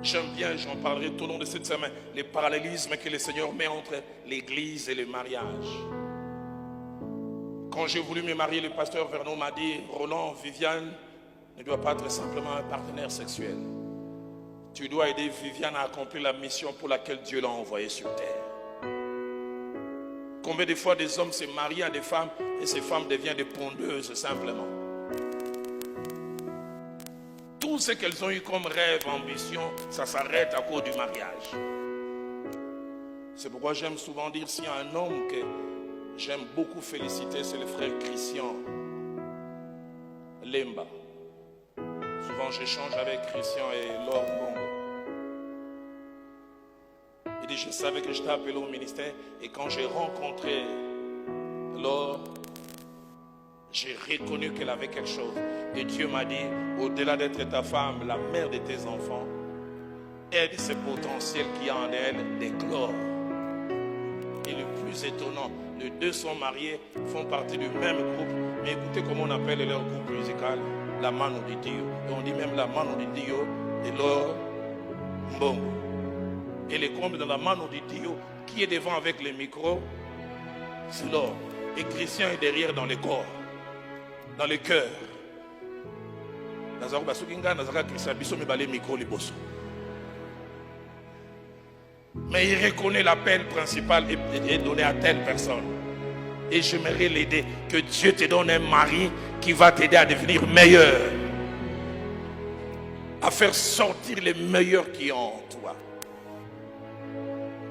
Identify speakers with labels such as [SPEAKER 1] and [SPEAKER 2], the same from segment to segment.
[SPEAKER 1] J'aime bien, j'en parlerai tout au long de cette semaine, les parallélismes que le Seigneur met entre l'église et le mariage. Quand j'ai voulu me marier, le pasteur Vernon m'a dit, Roland, Viviane ne doit pas être simplement un partenaire sexuel. Tu dois aider Viviane à accomplir la mission pour laquelle Dieu l'a envoyée sur terre. Combien de fois des hommes se marient à des femmes et ces femmes deviennent des pondeuses simplement. Tout ce qu'elles ont eu comme rêve, ambition, ça s'arrête à cause du mariage. C'est pourquoi j'aime souvent dire, s'il y a un homme que j'aime beaucoup féliciter, c'est le frère Christian Lemba. Souvent j'échange avec Christian et Laure Bongo. Il dit, je savais que j'étais appelé au ministère et quand j'ai rencontré Laure, j'ai reconnu qu'elle avait quelque chose. Et Dieu m'a dit, au-delà d'être ta femme, la mère de tes enfants, aide ce potentiel qu'il y a en elle d'éclore. Et le plus étonnant, les deux sont mariés, font partie du même groupe. Mais écoutez comment on appelle leur groupe musical, la Mano di Dio. Et on dit même la Mano di Dio de Laure Mbongo. Et les combles dans la Mano di Dio, qui est devant avec les micros, c'est Laure. Et Christian est derrière dans les corps, dans le cœur. Mais il reconnaît l'appel principal est donné à telle personne. Et j'aimerais l'aider. Que Dieu te donne un mari qui va t'aider à devenir meilleur. À faire sortir les meilleurs qui ont en toi.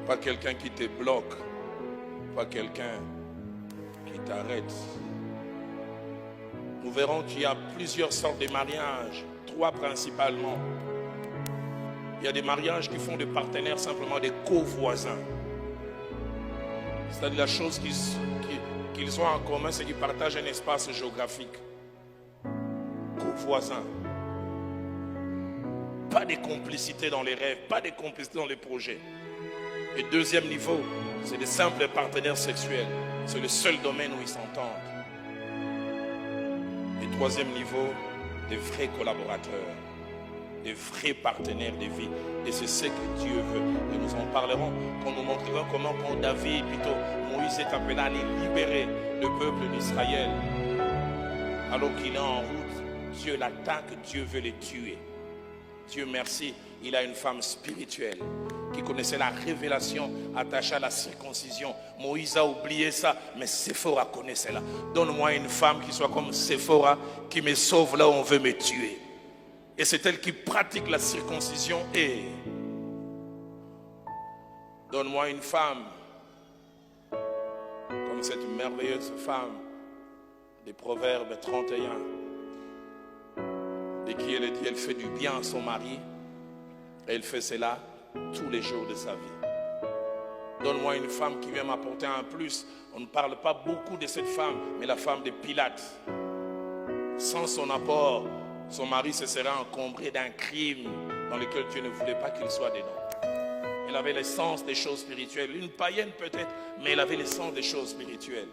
[SPEAKER 1] Pas quelqu'un qui te bloque. Pas quelqu'un qui t'arrête. Nous verrons qu'il y a plusieurs sortes de mariages. 3 principalement. Il y a des mariages qui font des partenaires simplement des co-voisins. C'est-à-dire la chose qu'ils ont en commun, c'est qu'ils partagent un espace géographique. Co-voisins. Pas de complicité dans les rêves, pas de complicité dans les projets. Et deuxième niveau, c'est des simples partenaires sexuels. C'est le seul domaine où ils s'entendent. Et troisième niveau, des vrais collaborateurs. Des vrais partenaires de vie. Et c'est ce que Dieu veut. Et nous en parlerons quand nous montrerons comment quand David, plutôt Moïse est appelé à aller libérer le peuple d'Israël. Alors qu'il est en route, Dieu l'attaque, Dieu veut les tuer. Dieu merci, il a une femme spirituelle qui connaissait la révélation attachée à la circoncision. Moïse a oublié ça, mais Séphora connaît cela. Donne-moi une femme qui soit comme Séphora, qui me sauve là où on veut me tuer. Et c'est elle qui pratique la circoncision. Et donne-moi une femme comme cette merveilleuse femme des Proverbes 31, et qui elle dit, elle fait du bien à son mari et elle fait cela tous les jours de sa vie. Donne-moi une femme qui vient m'apporter un plus. On ne parle pas beaucoup de cette femme, mais la femme de Pilate. Sans son apport, son mari se serait encombré d'un crime dans lequel Dieu ne voulait pas qu'il soit dedans. Elle avait l'essence des choses spirituelles. Une païenne peut-être, mais elle avait l'essence des choses spirituelles.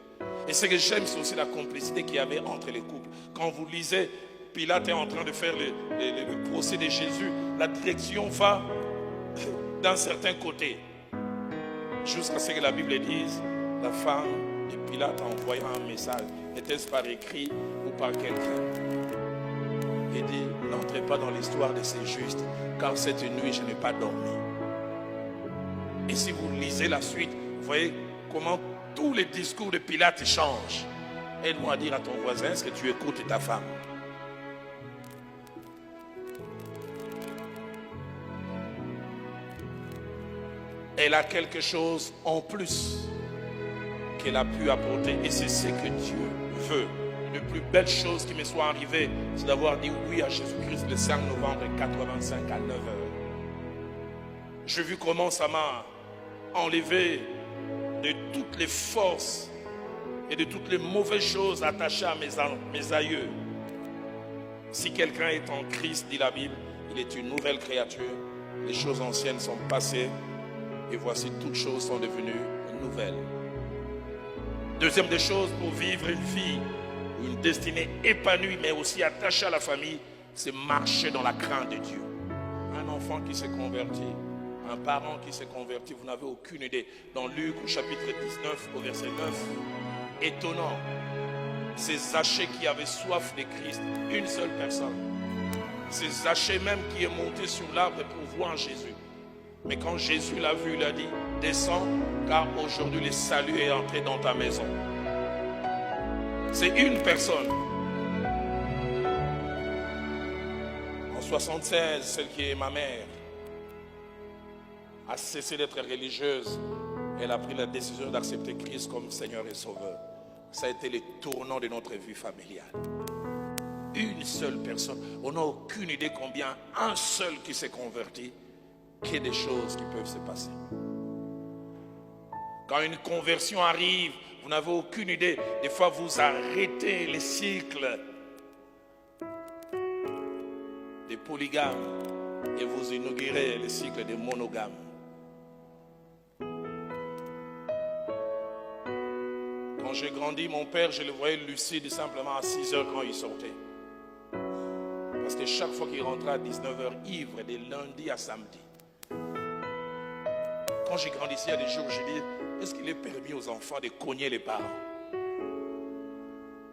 [SPEAKER 1] Et ce que j'aime, c'est aussi la complicité qu'il y avait entre les couples. Quand vous lisez, Pilate est en train de faire le procès de Jésus. La direction va d'un certain côté. Jusqu'à ce que la Bible dise, la femme de Pilate a envoyé un message. Était-ce par écrit ou par quelqu'un? Il dit, n'entrez pas dans l'histoire de ces justes, car cette nuit je n'ai pas dormi. Et si vous lisez la suite, vous voyez comment tous les discours de Pilate changent. Aide-moi à dire à ton voisin, est-ce que tu écoutes ta femme? Elle a quelque chose en plus qu'elle a pu apporter. Et c'est ce que Dieu veut. La plus belle chose qui me soit arrivée, c'est d'avoir dit oui à Jésus-Christ le 5 novembre 85 à 9h. J'ai vu comment ça m'a enlevé de toutes les forces et de toutes les mauvaises choses attachées à mes aïeux. Si quelqu'un est en Christ, dit la Bible, il est une nouvelle créature. Les choses anciennes sont passées et voici toutes choses sont devenues nouvelles. Deuxième des choses, pour vivre une vie, une destinée épanouie mais aussi attachée à la famille, c'est marcher dans la crainte de Dieu. Un enfant qui s'est converti, un parent qui s'est converti, vous n'avez aucune idée. Dans Luc au chapitre 19 au verset 9, étonnant, c'est Zachée qui avait soif de Christ, une seule personne. C'est Zachée même qui est monté sur l'arbre pour voir Jésus. Mais quand Jésus l'a vu, il a dit, descends, car aujourd'hui le salut est entré dans ta maison. C'est une personne. En 76, celle qui est ma mère a cessé d'être religieuse. Elle a pris la décision d'accepter Christ comme Seigneur et Sauveur. Ça a été le tournant de notre vie familiale. Une seule personne. On n'a aucune idée combien un seul qui s'est converti, qu'il y ait des choses qui peuvent se passer. Quand une conversion arrive, vous n'avez aucune idée. Des fois, vous arrêtez les cycles des polygames et vous inaugurez le cycle des monogames. Quand j'ai grandi, mon père, je le voyais lucide simplement à 6 heures quand il sortait. Parce que chaque fois qu'il rentrait à 19 heures, ivre, de lundi à samedi. Quand j'ai grandi ici, il y a des jours où j'ai dit, est-ce qu'il est permis aux enfants de cogner les parents?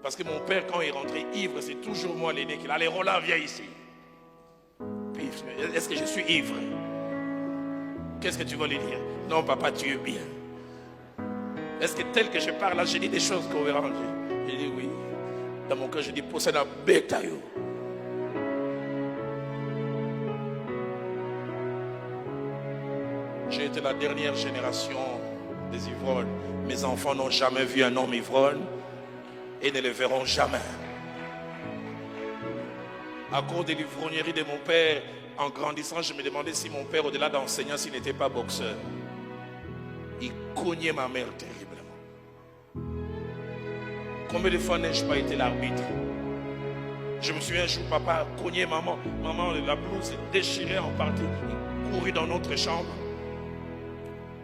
[SPEAKER 1] Parce que mon père, quand il rentrait ivre, c'est toujours moi l'aîné qui allait, Roland, viens ici. Puis, est-ce que je suis ivre? Qu'est-ce que tu vas lui dire? Non, papa, tu es bien. Est-ce que tel que je parle là, j'ai dit des choses cohérentes? J'ai dit oui. Dans mon cœur, j'ai dit, possède un bétail. J'ai été la dernière génération des ivrognes. Mes enfants n'ont jamais vu un homme ivrogne et ne le verront jamais. À cause de l'ivrognerie de mon père, en grandissant, je me demandais si mon père, au-delà d'enseignant, s'il n'était pas boxeur. Il cognait ma mère terriblement. Combien de fois n'ai-je pas été l'arbitre? Je me souviens un jour, papa a cogné maman. Maman, la blouse est déchirée en partie. Il courut dans notre chambre.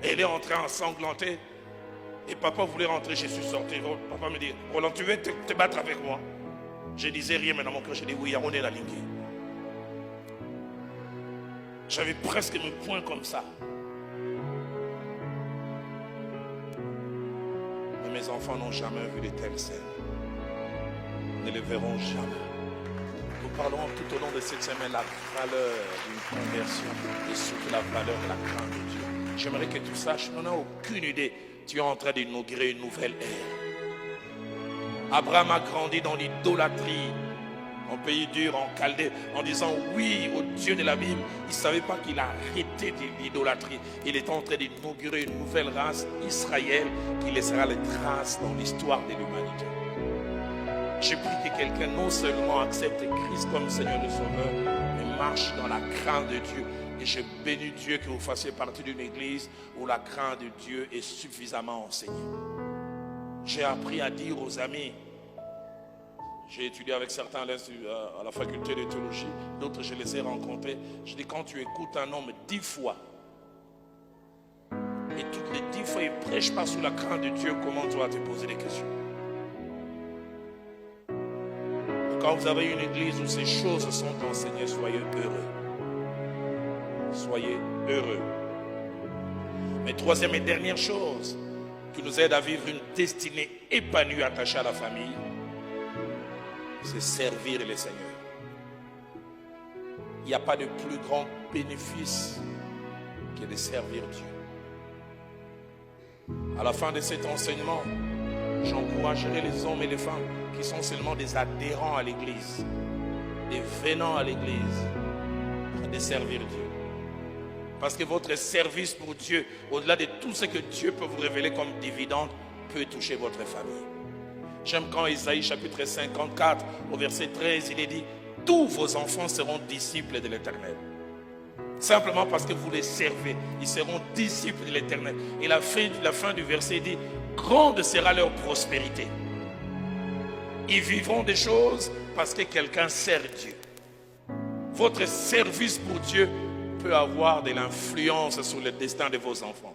[SPEAKER 1] Elle est entrée ensanglantée. Et papa voulait rentrer, je suis sorti. Papa me dit, Roland, tu veux te battre avec moi? Je disais rien, mais dans mon cœur, je dis oui, on est la ligne. J'avais presque mes poings comme ça. Mais mes enfants n'ont jamais vu de telles scènes. Ils ne les verront jamais. Nous parlerons tout au long de cette semaine la valeur d'une conversion et surtout la valeur de la crainte de Dieu. J'aimerais que tu saches, on n'a aucune idée. Tu es en train d'inaugurer une nouvelle ère. Abraham a grandi dans l'idolâtrie, en pays dur, en Chaldée, en disant oui au Dieu de la Bible. Il ne savait pas qu'il a arrêté de l'idolâtrie. Il est en train d'inaugurer une nouvelle race, Israël, qui laissera les traces dans l'histoire de l'humanité. Je prie que quelqu'un non seulement accepte Christ comme Seigneur et Sauveur, mais marche dans la crainte de Dieu. Et je bénis Dieu que vous fassiez partie d'une église où la crainte de Dieu est suffisamment enseignée. J'ai appris à dire aux amis, j'ai étudié avec certains à la faculté de théologie, d'autres je les ai rencontrés. Je dis, quand tu écoutes un homme 10 fois, et toutes les 10 fois il ne prêche pas sous la crainte de Dieu, comment tu vas te poser des questions? Quand vous avez une église où ces choses sont enseignées, soyez heureux. Soyez heureux. Mais troisième et dernière chose qui nous aide à vivre une destinée épanouie attachée à la famille, c'est servir le Seigneur. Il n'y a pas de plus grand bénéfice que de servir Dieu. À la fin de cet enseignement, j'encouragerai les hommes et les femmes qui sont seulement des adhérents à l'église, des venants à l'église, de servir Dieu. Parce que votre service pour Dieu, au-delà de tout ce que Dieu peut vous révéler comme dividende, peut toucher votre famille. J'aime quand Isaïe chapitre 54 au verset 13, il est dit, tous vos enfants seront disciples de l'Éternel. Simplement parce que vous les servez, ils seront disciples de l'Éternel. Et la fin du verset dit, grande sera leur prospérité. Ils vivront des choses parce que quelqu'un sert Dieu. Votre service pour Dieu peut avoir de l'influence sur le destin de vos enfants.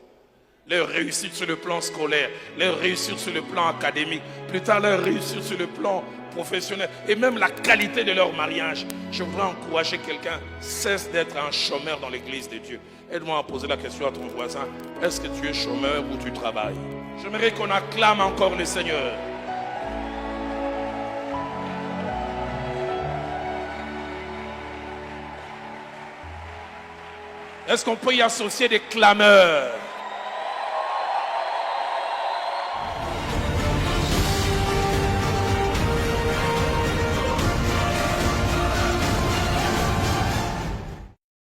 [SPEAKER 1] Leur réussite sur le plan scolaire, leur réussite sur le plan académique, plus tard leur réussite sur le plan professionnelle et même la qualité de leur mariage. Je voudrais encourager quelqu'un, cesse d'être un chômeur dans l'église de Dieu. Aide-moi à poser la question à ton voisin, est-ce que tu es chômeur ou tu travailles? J'aimerais qu'on acclame encore le Seigneur. Est-ce qu'on peut y associer des clameurs?